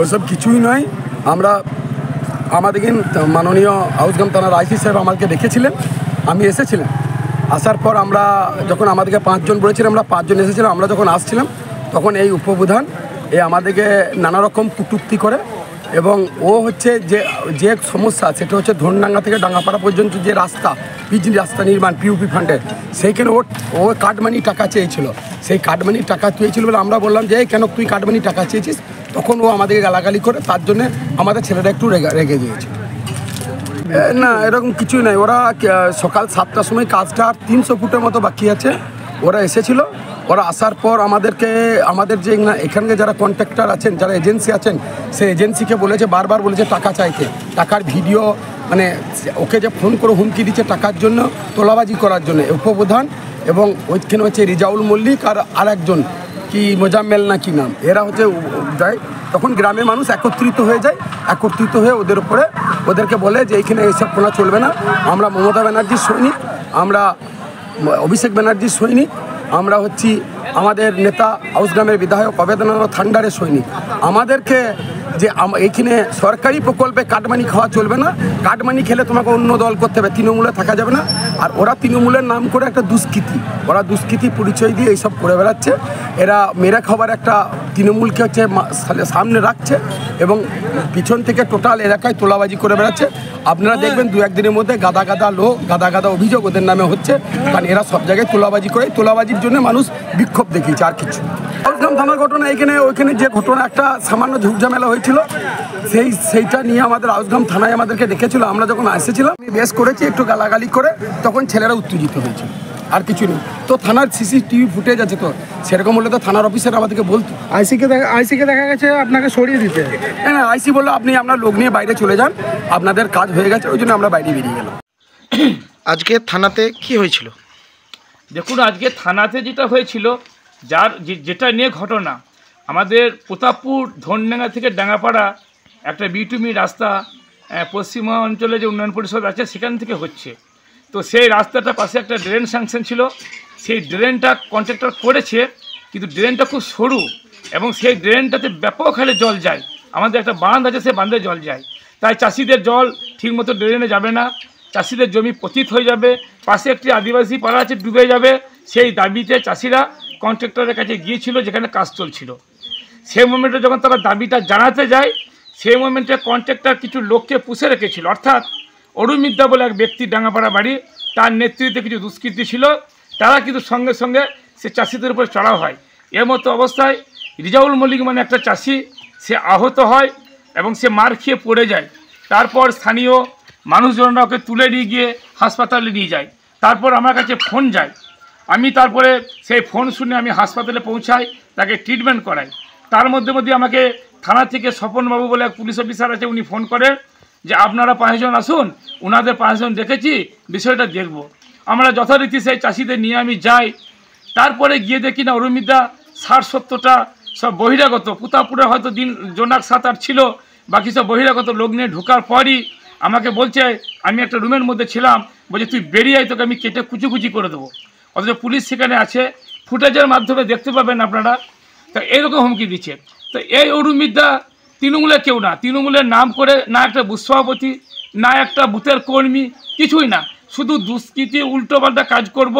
ওসব কিছুই নয়। আমরা আমাদেরকে মাননীয় আউসগ্রাম থানার আইসি সাহেব আমাকে ডেকেছিলেন, আমি এসেছিলাম। আসার পর আমরা যখন আমাদেরকে 5 জন বলেছিলাম, আমরা 5 জন এসেছিলাম। আমরা যখন আসছিলাম তখন এই উপপ্রধান আমাদেরকে নানা রকম কটূক্তি করে, এবং ও হচ্ছে যে সমস্যা সেটা হচ্ছে ধনডাঙ্গা থেকে ডাঙ্গাপাড়া পর্যন্ত যে রাস্তা, পিচ রাস্তা নির্মাণ পিউপি ফান্ডের, সেইখানে ও কাটমানি টাকা চেয়েছিল। সেই কাটমানি টাকা চেয়েছিল বলে আমরা বললাম যে কেন তুই কাটমানি টাকা চেয়েছিস, তখন ও আমাদেরকে গালাগালি করে, তার জন্য আমাদের ছেলেটা একটু রেগে গিয়েছে। না, এরকম কিছুই নাই। ওরা সকাল 7টার সময় কাজটা 300 ফুটের মতো বাকি আছে, ওরা এসেছিল। ওরা আসার পর আমাদের যে এখানকে যারা কন্ট্রাক্টর আছেন, যারা এজেন্সি আছেন, সেই এজেন্সিকে বলেছে, বারবার বলেছে টাকা চাইতে, টাকার ভিডিও, মানে ওকে যে ফোন করে হুমকি দিচ্ছে টাকার জন্য, তোলাবাজি করার জন্য। উপপ্রধান এবং ওইখানে হচ্ছে রিজাউল মল্লিক আর একজন কি মোজাম্মেল না কি নাম, এরা হচ্ছে যায়। তখন গ্রামের মানুষ একত্রিত হয়ে ওদেরকে বলে যে এইখানে এইসব কোনা চলবে না। আমরা মমতা ব্যানার্জির সৈনিক, আমরা অভিষেক ব্যানার্জির সৈনিক, আমরা হচ্ছি আমাদের নেতা আউসগ্রামের বিধায়ক অবেদনাথ থান্ডারের সৈনিক। আমাদেরকে যে এইখানে সরকারি প্রকল্পে কাটমানি খাওয়া চলবে না, কাটমানি খেলে তোমাকে অন্য দল করতে হবে, তৃণমূলে থাকা যাবে না। আর ওরা তৃণমূলের নাম করে একটা দুষ্কৃতি পরিচয় দিয়ে এইসব করে বেড়াচ্ছে। এরা মেরে খাবার একটা তৃণমূলকে হচ্ছে সামনে রাখছে এবং পিছন থেকে টোটাল এলাকায় তোলাবাজি করে বেড়াচ্ছে। আপনারা দেখবেন 2-1 দিনের মধ্যে গাদা অভিযোগ ওদের নামে হচ্ছে, কারণ এরা সব জায়গায় তোলাবাজি করে। তোলাবাজির জন্য মানুষ বিক্ষোভ দেখিয়েছে, আর কিছু। আউসগ্রাম থানার ঘটনা, ওইখানে যে ঘটনা একটা সামান্য ঝুটঝামেলা হয়েছিল, সেইটা নিয়ে আমাদের আউসগ্রাম থানায় আমাদেরকে ডেকেছিল। আমরা যখন এসেছিলাম, আমি বেশ করেছি, একটু গালাগালি করে তখন ছেলেরা উত্তেজিত হয়েছিল, আর কিছু নেই। তো থানার সিসিটিভি ফুটেজ আছে, তো সেরকম হলে তো থানার অফিসার আমাদেরকে বলতো। আইসিকে দেখা গেছে আপনাকে সরিয়ে দিতে। হ্যাঁ, আইসি বললো আপনি আপনার লোক নিয়ে বাইরে চলে যান, আপনাদের কাজ হয়ে গেছে। ওই জন্য আমরা বাইরে বেরিয়ে গেলাম। আজকে থানাতে কি হয়েছিল? দেখুন, আজকে থানাতে যেটা হয়েছিল, যেটা নিয়ে ঘটনা, আমাদের প্রতাপপুর ধনডাঙ্গা থেকে ডাঙ্গাপাড়া একটা বিটুমি রাস্তা পশ্চিম অঞ্চলে যে উন্নয়ন পরিষদ আছে সেখান থেকে হচ্ছে। তো সেই রাস্তাটার পাশে একটা ড্রেন স্যাংশন ছিল, সেই ড্রেনটা কন্ট্রাক্টর করেছে, কিন্তু ড্রেনটা খুব সরু এবং সেই ড্রেনটাতে ব্যাপক হারে জল যায়। আমাদের একটা বাঁধ আছে, সেই বাঁধে জল যায়, তাই চাষিদের জল ঠিকমতো ড্রেনে যাবে না, চাষিদের জমি পতিত হয়ে যাবে, পাশে একটি আদিবাসী পাড়া আছে, ডুবে যাবে। সেই দাবিতে চাষিরা কন্ট্রাক্টরের কাছে গিয়েছিল, যেখানে কাজ চলছিল। সেই মোমেন্টে যখন তারা দাবিটা জানাতে যায়, সেই মোমেন্টে কন্ট্রাক্টর কিছু লোককে পুষে রেখেছিল, অর্থাৎ অরুণ মিদ্যা বলে এক ব্যক্তি, ডাঙ্গাপাড়া বাড়ি, তার নেতৃত্বে কিছু দুষ্কৃতী ছিল। তারা কিন্তু সঙ্গে সঙ্গে সে চাষিদের উপর চড়াও হয়। এর মতো অবস্থায় রিজাউল মল্লিক মানে একটা চাষি, সে আহত হয় এবং সে মার খেয়ে পড়ে যায়। তারপর স্থানীয় মানুষজনরা ওকে তুলে নিয়ে গিয়ে হাসপাতালে নিয়ে যায়। তারপর আমার কাছে ফোন যায়, আমি তারপরে সেই ফোন শুনে আমি হাসপাতালে পৌঁছাই, তাকে ট্রিটমেন্ট করাই। তার মধ্যে আমাকে থানা থেকে স্বপনবাবু বলে এক পুলিশ অফিসার আছে, উনি ফোন করেন যে আপনারা 5 জন আসুন, ওনাদের 5 জন দেখেছি, বিষয়টা দেখব। আমরা যথারীতি সেই চাষিদের নিয়ে আমি যাই। তারপরে গিয়ে দেখি না, অরুণ মিদ্যা 60-70টা সব বহিরাগত, প্রতাপপুরে হয়তো জোনাক 7-8 ছিল, বাকি সব বহিরাগত লোক নিয়ে ঢোকার পরই আমাকে বলছে, আমি একটা রুমের মধ্যে ছিলাম, বলছে তুই বেরিয়ে আয়, তোকে আমি কেটে কুচি করে দেবো। অথচ পুলিশ সেখানে আছে, ফুটেজের মাধ্যমে দেখতে পাবেন আপনারা। তো এইরকম হুমকি দিচ্ছে। তো এই অরুণ মিদ্যা তৃণমূলের কেউ না, তৃণমূলের নাম করে না একটা বুথ সভাপতি, না একটা বুথের কর্মী, কিছুই না, শুধু দুষ্কৃতি উল্টোপাল্টা কাজ করব,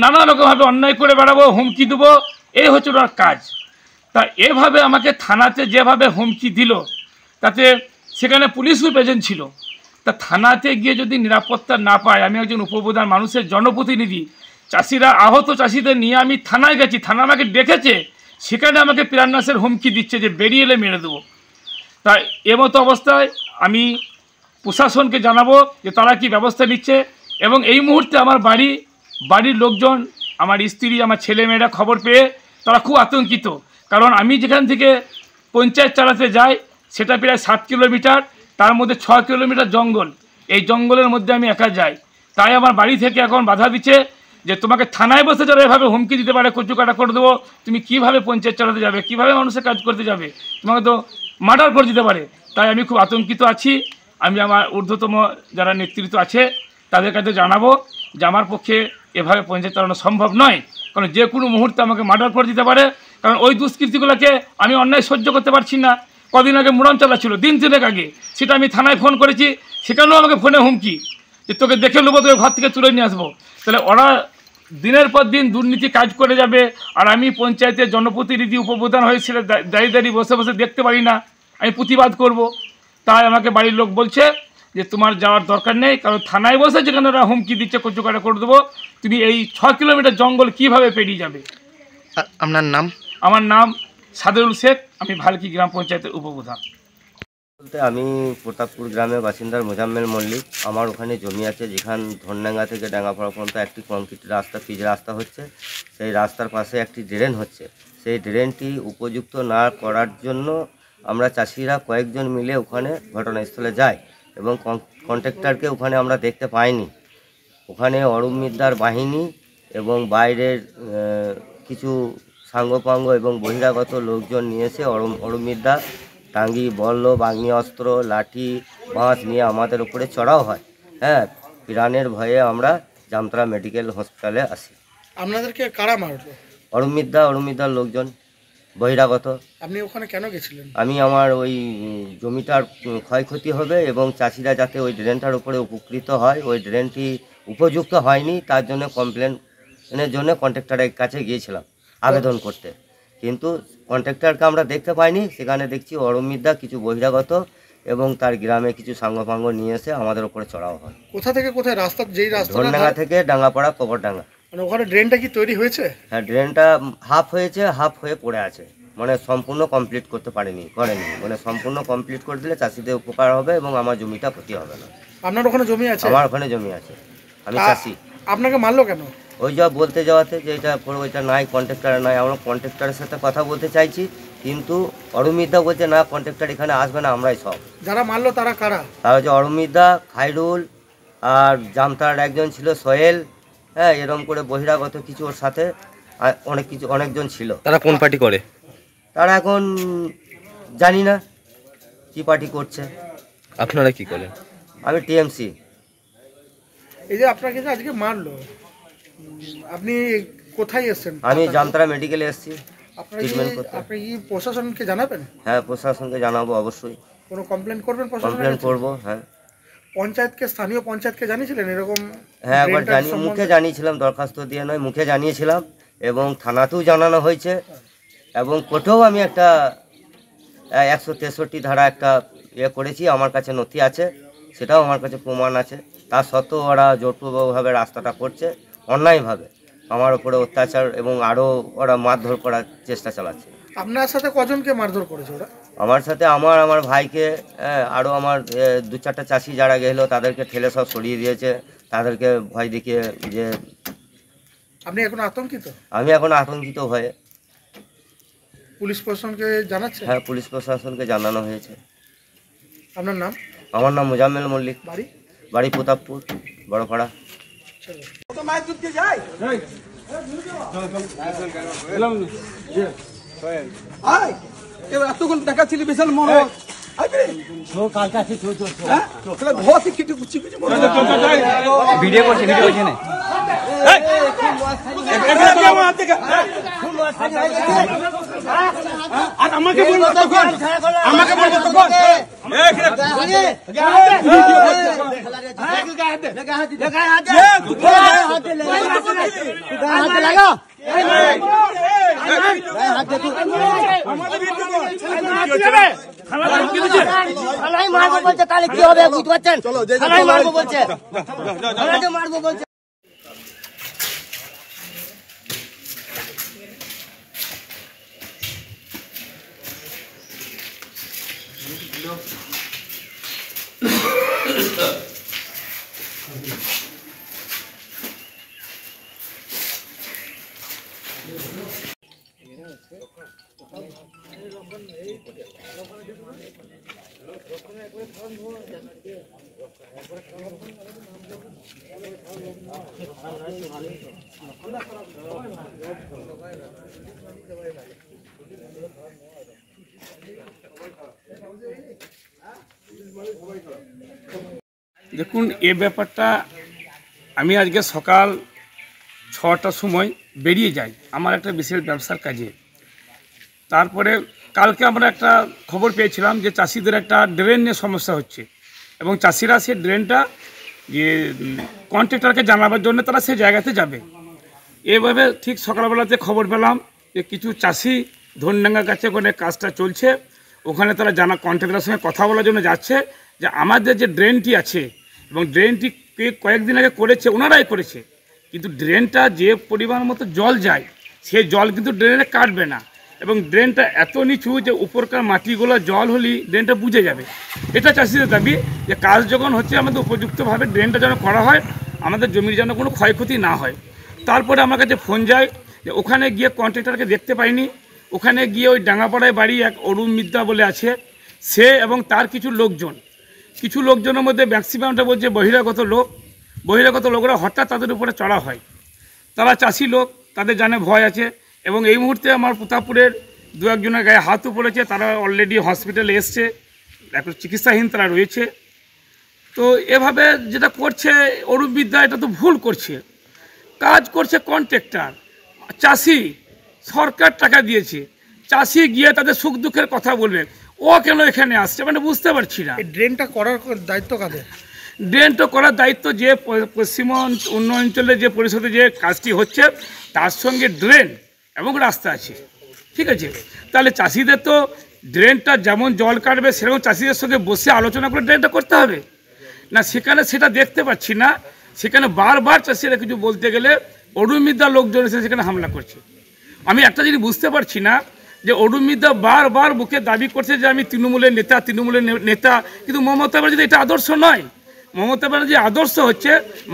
নানা রকমভাবে অন্যায় করে বেড়াবো, হুমকি দেবো, এই হচ্ছে ওর কাজ। তা এভাবে আমাকে থানাতে যেভাবে হুমকি দিল, তাতে সেখানে পুলিশও প্রেজেন্ট ছিল। তা থানাতে গিয়ে যদি নিরাপত্তা না পায়, আমি একজন উপপ্রধান, মানুষের জনপ্রতিনিধি, চাষিরা আহত চাষিদের নিয়ে আমি থানায় গেছি, থানা আমাকে ডেকেছে, সেখানে আমাকে প্রাণনাশের হুমকি দিচ্ছে যে বেরিয়ে এলে মেরে দেবো। তাই এমতো অবস্থায় আমি প্রশাসনকে জানাবো যে তারা কি ব্যবস্থা নিচ্ছে। এবং এই মুহূর্তে আমার বাড়ির লোকজন, আমার স্ত্রী, আমার ছেলেমেয়েরা খবর পেয়ে তারা খুব আতঙ্কিত, কারণ আমি যেখান থেকে পঞ্চায়েত চালাতে যাই সেটা প্রায় 7 কিলোমিটার, তার মধ্যে 6 কিলোমিটার জঙ্গল। এই জঙ্গলের মধ্যে আমি একা যাই, তাই আমার বাড়ি থেকে এখন বাধা দিচ্ছে যে তোমাকে থানায় বসে যারা এভাবে হুমকি দিতে পারে, কচুকাটা করে দেবো, তুমি কীভাবে পঞ্চায়েত চালাতে যাবে, কীভাবে মানুষের কাজ করতে যাবে, তোমাকে তো মার্ডার করে দিতে পারে। তাই আমি খুব আতঙ্কিত আছি। আমি আমার ঊর্ধ্বতম যারা নেতৃত্ব আছে তাদের কাছে জানাবো যে আমার পক্ষে এভাবে পঞ্চায়েত চালানো সম্ভব নয়, কারণ যে কোনো মুহূর্তে আমাকে মার্ডার করে দিতে পারে। কারণ ওই দুষ্কৃতিগুলোকে আমি অন্যায় সহ্য করতে পারছি না। কদিন আগে মুড়ান চালাচ্ছিল, দিন 3 আগে, সেটা আমি থানায় ফোন করেছি, সেখানেও আমাকে ফোনে হুমকি যে তোকে দেখে নেবো, তোকে ঘর থেকে তুলে নিয়ে আসবো। তাহলে ওরা দিনের পর দিন দুর্নীতি কাজ করে যাবে, আর আমি পঞ্চায়েতের জনপ্রতিনিধি উপপ্রধান হয়েছিল, দাঁড়িয়ে বসে বসে দেখতে পারি না, আমি প্রতিবাদ করব। তাই আমাকে বাড়ির লোক বলছে যে তোমার যাওয়ার দরকার নেই, কারণ থানায় বসে যেখানে ওরা হুমকি দিচ্ছে কচুকাটা করে দেবো, তুমি এই 6 কিলোমিটার জঙ্গল কিভাবে পেরিয়ে যাবে। আপনার নাম? আমার নাম সাদেরুল শেখ, আমি ভালকি গ্রাম পঞ্চায়েতের উপপ্রধান। বলতে আমি প্রতাপপুর গ্রামের বাসিন্দার মোজাম্মেল মল্লিক। আমার ওখানে জমি আছে, যেখান ধনডাঙ্গা থেকে ডাঙ্গাপাড়া পর্যন্ত একটি কংক্রিট রাস্তা, পিচ রাস্তা হচ্ছে। সেই রাস্তার পাশে একটি ড্রেন হচ্ছে। সেই ড্রেনটি উপযুক্ত না করার জন্য আমরা চাষিরা কয়েকজন মিলে ওখানে ঘটনাস্থলে যাই এবং কন্ট্রাক্টরকে ওখানে আমরা দেখতে পাইনি। ওখানে অরূপ মিদ্দার বাহিনী এবং বাইরের কিছু সাঙ্গপাঙ্গ এবং বহিরাগত লোকজন নিয়ে এসে অরূপ মিদ্দা টাঙ্গি, বল্ল, আগ্নেয়াস্ত্র, লাঠি, বাঁশ নিয়ে আমাদের উপরে চড়াও হয়। হ্যাঁ, প্রাণের ভয়ে আমরা জামতলা মেডিকেল হসপিটালে আসি। আপনাদেরকে কারা মারলো? অরূপ মিদ্দার লোকজন, বহিরাগত। আপনি ওখানে কেন গেছিলেন? আমি আমার ওই জমিটার ক্ষয়ক্ষতি হবে এবং চাষিরা যাতে ওই ড্রেনটার উপরে উপকৃত হয়, ওই ড্রেনটি উপযুক্ত হয়নি, তার জন্য কমপ্লেনের জন্য কন্ট্রাক্টরের কাছে গিয়েছিলাম আবেদন করতে। কিন্তু কন্ট্রাক্টরকে আমরা দেখতে পাইনি। সেখানে দেখছি অরূপ মিদ্দা, কিছু বহিরাগত এবং তার গ্রামে কিছু সাঙ্গপাঙ্গ নিয়ে এসে আমাদের উপরে চড়াও হয়। কোথা থেকে কোথায় রাস্তা? যেই রাস্তা ধনডাঙ্গা থেকে ডাঙ্গাপাড়া, কবরডাঙ্গা। মানে ওখানে ড্রেনটা কি তৈরি হয়েছে? হ্যাঁ, ড্রেনটা হাফ হয়েছে, হাফ হয়ে পড়ে আছে, মানে সম্পূর্ণ কমপ্লিট করেনি। মানে সম্পূর্ণ কমপ্লিট করে দিলে চাষিদের উপকার হবে এবং আমার জমিটা ক্ষতি হবে না। আপনার ওখানে জমি আছে? আমার ওখানে জমি আছে, আমি চাষি। আপনাকে মারলো কেন? ওই যা বলতে যাওয়াতে যে এটা করবো, এটা নাই, কন্ট্রাক্টর নাই। আমরা কন্ট্রাক্টরের সাথে কথা বলতে চাইছি, কিন্তু অরূপ মিদ্দা বলছে না, কন্ট্রাক্টর এখানে আসবে না, আমরাই সব। যারা মারলো তারা কারা? তারা হচ্ছে অরূপ মিদ্দা, খাইরুল, আর জামতার একজন ছিল সোহেল। হ্যাঁ, এরকম করে বহিরাগত কিছু ওর সাথে অনেকজন ছিল। তারা কোন পার্টি করে? তারা এখন জানি না কি পার্টি করছে। আপনারা কি করেন? আমি টিএমসি। এই যে আপনাকে যে আজকে মারলো, আপনি কোথায় এসেছেন? আমি জামতারা মেডিকেলে এসেছি ট্রিটমেন্ট করতে। আপনি কি প্রশাসনকে জানাবেন? হ্যাঁ, প্রশাসনকে জানাবো অবশ্যই। কোনো কমপ্লেন করবেন প্রশাসনের কমপ্লেন কাছে? করবো। হ্যাঁ, পঞ্চায়েতকে, স্থানীয় পঞ্চায়েতকে জানিয়েছিলেন এরকম? হ্যাঁ, একবার ড্রেনটার মুখে জানিয়েছিলাম, দরখাস্ত দিয়ে নয়, মুখে জানিয়েছিলাম এবং থানাতেও জানানো হয়েছে এবং কোর্টেও আমি একটা 163 ধারা একটা করেছি। আমার কাছে নথি আছে, সেটাও আমার কাছে প্রমাণ আছে। তা সত্ত্বেও ওরা জোরপূর্বকভাবে রাস্তাটা করছে, অন্যায়ভাবে আমার উপরে অত্যাচার এবং আরও ওরা মারধর করার চেষ্টা চালাচ্ছে। আপনার সাথে কজনকে মারধর করেছে ওরা? আমার সাথে আমার ভাইকে, আরও আমার 2-4টা চাষি যারা গেলো তাদেরকে ঠেলে সব সরিয়ে দিয়েছে, তাদেরকে ভয় দেখিয়ে যে। আপনি এখন আতঙ্কিত? আমি এখন আতঙ্কিত হয়ে। পুলিশ প্রশাসনকে জানাচ্ছে? হ্যাঁ, পুলিশ প্রশাসনকে জানানো হয়েছে। আপনার নাম? আমার নাম মোজাম্মেল মল্লিক, বাড়ি? বাড়ি প্রতাপপুর, বড়পাড়া। এতক্ষণ দেখাচ্ছিলি বিশাল মনে ভিডিও করছে না। আর আমাকে বলবো তখন, আমাকে বলবো তখন মারবো বলছে, তাহলে কি হবে বুঝতে পারছেন? মারবো বলছে, মারবো বলছে। দেখুন, এ ব্যাপারটা আমি আজকে সকাল 6টার সময় বেরিয়ে যাই আমার একটা বিশেষ ব্যবসার কাজে। তারপরে কালকে আমরা একটা খবর পেয়েছিলাম যে চাষিদের একটা ড্রেন নিয়ে সমস্যা হচ্ছে, এবং চাষিরা সেই ড্রেনটা যে কন্ট্রাক্টরকে জানাবার জন্য তারা সেই জায়গাতে যাবে। এভাবে ঠিক সকালবেলাতে খবর পেলাম যে কিছু চাষি ধনডাঙ্গার কাছে ওখানে কাজটা চলছে, ওখানে তারা কন্ট্রাক্টরের সঙ্গে কথা বলার জন্য যাচ্ছে যে আমাদের যে ড্রেনটি আছে, এবং ড্রেনটি কয়েকদিন আগে করেছে, ওনারাই করেছে, কিন্তু ড্রেনটা যে পরিমাণ মতো জল যায় সেই জল কিন্তু ড্রেনে কাটবে না, এবং ড্রেনটা এত নিচু যে উপরকার মাটিগুলো জল হলেই ড্রেনটা বুঝে যাবে। এটা চাষিদের দাবি যে কাজ যখন হচ্ছে আমাদের উপযুক্তভাবে ড্রেনটা যেন করা হয়, আমাদের জমির যেন কোনো ক্ষয়ক্ষতি না হয়। তারপরে আমার কাছে ফোন যায় যে ওখানে গিয়ে কন্ট্রাক্টরকে দেখতে পাইনি, ওখানে গিয়ে ওই ডাঙ্গাপাড়ায় বাড়ি এক অরুণ মিদ্যা বলে আছে, সে এবং তার কিছু লোকজনের মধ্যে ম্যাক্সিমামটা বলছে বহিরাগত লোকরা হঠাৎ তাদের উপরে চড়া হয়। তারা চাষি লোক, তাদের জানে ভয় আছে, এবং এই মুহূর্তে আমার প্রতাপপুরের দু একজনের গায়ে হাতও পড়েছে, তারা অলরেডি হসপিটালে এসছে, এখন চিকিৎসাহীন তারা রয়েছে। তো এভাবে যেটা করছে অরুণ বিদ্যা, এটা তো ভুল করছে। কাজ করছে কন্ট্রাক্টর, চাষি সরকার টাকা দিয়েছে, চাষি গিয়ে তাদের সুখ দুঃখের কথা বলবে, ও কেন এখানে আসছে মানে বুঝতে পারছি না। এই ড্রেনটা করার দায়িত্ব কাদের? ড্রেনটা করার দায়িত্ব যে পশ্চিম উন্নয়নাঞ্চলে যে পরিষদে যে কাজটি হচ্ছে তার সঙ্গে ড্রেন এবং রাস্তা আছে, ঠিক আছে। তাহলে চাষিদের তো ড্রেনটা যেমন জল কাটবে সেরকম চাষিদের সঙ্গে বসে আলোচনা করে ড্রেনটা করতে হবে না, সেখানে সেটা দেখতে পাচ্ছি না। সেখানে বারবার চাষিরা কিছু বলতে গেলে অরুণ মিদ্যার লোকজন এসে সেখানে হামলা করছে। আমি একটা জিনিস বুঝতে পারছি না যে অরুণ মিদ্যা বারবার বুকে দাবি করছে যে আমি তৃণমূলের নেতা, কিন্তু মমতা ব্যানার্জি এটা আদর্শ নয়। মমতা ব্যানার্জি আদর্শ হচ্ছে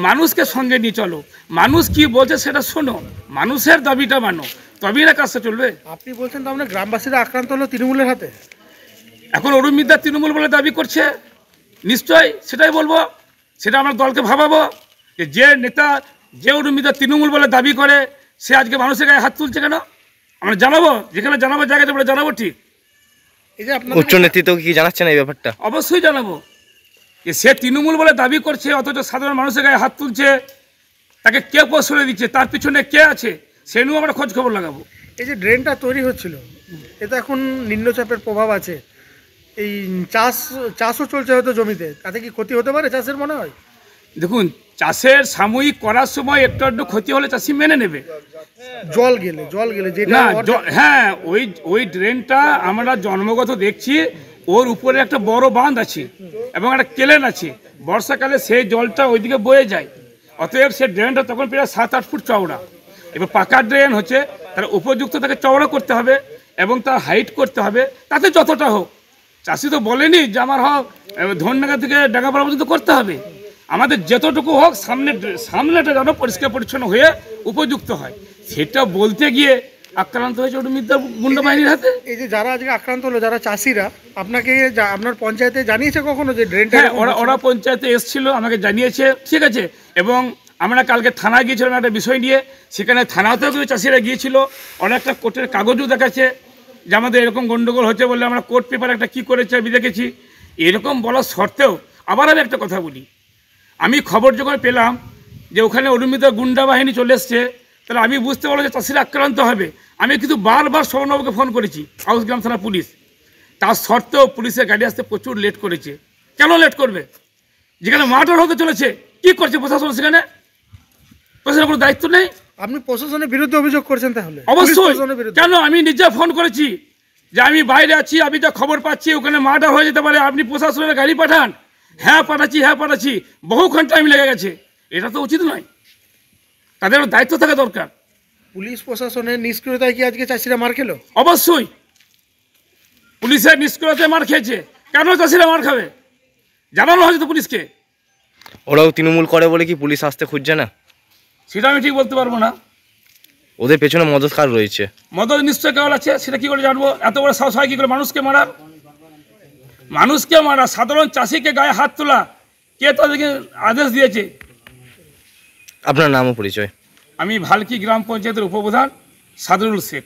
মানুষকে সঙ্গে নিয়ে চলো, মানুষ কি বলছে সেটা শোনো, মানুষের দাবিটা মানো, তবেই না কাজটা চলবে। আপনি বলছেন তার মানে গ্রামবাসীরা আক্রান্ত হলো তৃণমূলের হাতে? এখন অরুণ মিদ্যা তৃণমূল বলে দাবি করছে, নিশ্চয়ই সেটাই বলবো, সেটা আমার দলকে ভাবাবো যে নেতা যে অরুণ মিদ্যা তৃণমূল বলে দাবি করে সে আজকে মানুষের গায়ে হাত তুলছে কেন, আমরা জানাবো, যেখানে জানাবো জায়গাতে আমরা জানাবো। ঠিক, এই যে আপনার উচ্চ নেতৃত্ব কি জানাচ্ছেন এই ব্যাপারটা? অবশ্যই জানাবো যে সে তৃণমূল বলে দাবি করছে অথচ সাধারণ মানুষের গায়ে হাত তুলছে, তাকে কে প্রশ্রয় দিচ্ছে, তার পিছনে কে আছে, সে নিয়েও আমরা খোঁজ খবর লাগাবো। এই যে ড্রেনটা তৈরি হচ্ছিল, এতে এখন নিম্নচাপের প্রভাব আছে, এই চাষও চলছে হয়তো জমিতে, তাতে কি ক্ষতি হতে পারে চাষের মনে হয়? দেখুন, চাষের সাময়িক করার সময় একটু একটু ক্ষতি হলে চাষি মেনে নেবে। জল গেলে যেটা না, হ্যাঁ, ওই ড্রেনটা আমরা জন্মগত দেখছি, ওর উপরে একটা বড় বাঁধ আছে এবং একটা কেলেন আছে, বর্ষাকালে সেই জলটা ওইদিকে বয়ে যায়, অতএব সে ড্রেনটা তখন প্রায় 7-8 ফুট চওড়া। এবার পাকা ড্রেন হচ্ছে, তার উপযুক্ত তাকে চওড়া করতে হবে এবং তার হাইট করতে হবে, তাতে যতটা হোক। চাষি তো বলেনি যে আমার হোক ধনডাঙ্গা থেকে ডাঙ্গাপাড়া পর্যন্ত করতে হবে, আমাদের যতটুকু হোক সামনেটা যেন পরিষ্কার পরিচ্ছন্ন হয়ে উপযুক্ত হয়, সেটা বলতে গিয়ে আক্রান্ত হয়েছে অরুণ মিদ্যার গুন্ডা বাহিনীর হাতে। এই যে যারা আজকে আক্রান্ত হলো, যারা চাষিরা, আপনাকে আপনার পঞ্চায়েতে জানিয়েছে কখনো যে ড্রেনটা? হ্যাঁ, ওরা পঞ্চায়েতে এসেছিল, আমাকে জানিয়েছে, ঠিক আছে। এবং আমরা কালকে থানায় গিয়েছিলাম একটা বিষয় নিয়ে, সেখানে থানাতেও কিছু চাষিরা গিয়েছিল, অনেকটা কোর্টের কাগজও দেখাচ্ছে যে আমাদের এরকম গন্ডগোল হচ্ছে বলে আমরা কোর্ট পেপার একটা কী করেছে আমি দেখেছি। এরকম বলার সত্ত্বেও আবার আমি একটা কথা বলি, আমি খবর যখন পেলাম যে ওখানে অরুণ মিদ্যার গুন্ডা বাহিনী চলে এসছে, তাহলে আমি বুঝতে পারলাম যে চাষিরা আক্রান্ত হবে। আমি কিন্তু বারবার শরণবাবুকে ফোন করেছি, হাউসগ্রাম থানা পুলিশ, তার সত্ত্বেও পুলিশের গাড়ি আসতে প্রচুর লেট করেছে। কেন লেট করবে? যেখানে মার্ডার হতে চলেছে, কি করছে প্রশাসন? সেখানে প্রশাসনের কোনো দায়িত্ব নেই। আপনি প্রশাসনের বিরুদ্ধে অভিযোগ করছেন? তাহলে অবশ্যই, কেন? আমি নিজে ফোন করেছি যে আমি বাইরে আছি, আমি যা খবর পাচ্ছি ওখানে মার্ডার হয়ে যেতে পারে, আপনি প্রশাসনের গাড়ি পাঠান। হ্যাঁ পাঠাচ্ছি, বহুক্ষণ টাইম লেগে গেছে, এটা তো উচিত নয়, তাদের দায়িত্ব থাকা দরকার। পুলিশ প্রশাসনের নিষ্ক্রিয়তায় কি আজকে চাষিরা মার খেলো? অবশ্যই, পুলিশের নিষ্ক্রিয়তায় মার খেয়েছে। কেন চাষিরা মার খাবে? জানানো হয়েছে তো পুলিশকে। ওরাও তৃণমূল করে বলে কি পুলিশ আসতে খুঁজছে না? সেটা আমি ঠিক বলতে পারবো না। ওদের পেছনে মদত কার রয়েছে? মদত নিশ্চয় কেবল আছে, সেটা কি করে জানবো? এত বড় সাহস হয় কি করে মানুষকে মারা, সাধারণ চাষিকে গায়ে হাত তোলা, কে তাদেরকে আদেশ দিয়েছে? আপনার নাম ও পরিচয়? আমি ভালকি গ্রাম পঞ্চায়েতের উপপ্রধান সাদরুল শেখ।